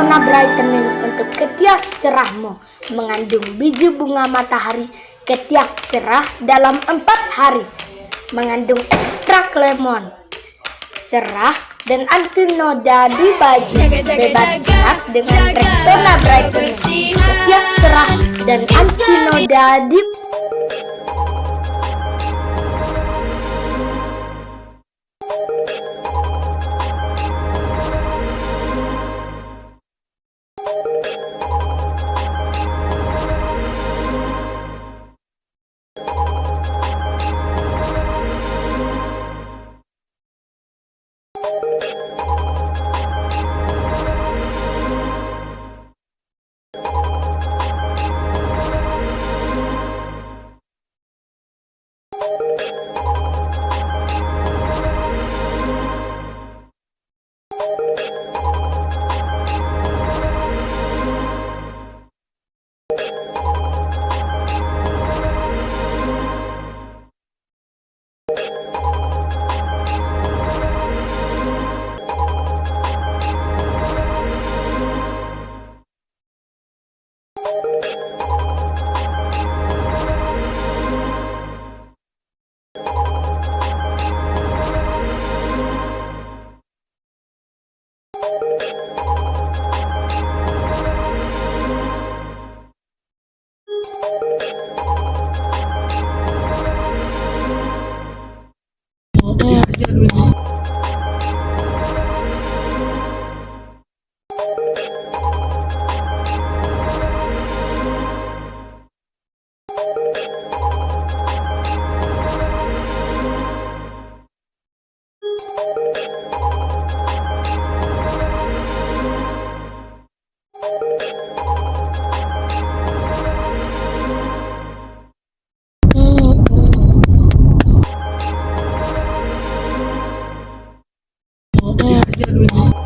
Rexona Brightening untuk ketiak cerahmu, mengandung biji bunga matahari ketiak cerah dalam 4 hari, mengandung ekstrak lemon, cerah dan anti noda di baju. Bebas gerak dengan Rexona Brightening, ketiak cerah dan anti noda di Iya,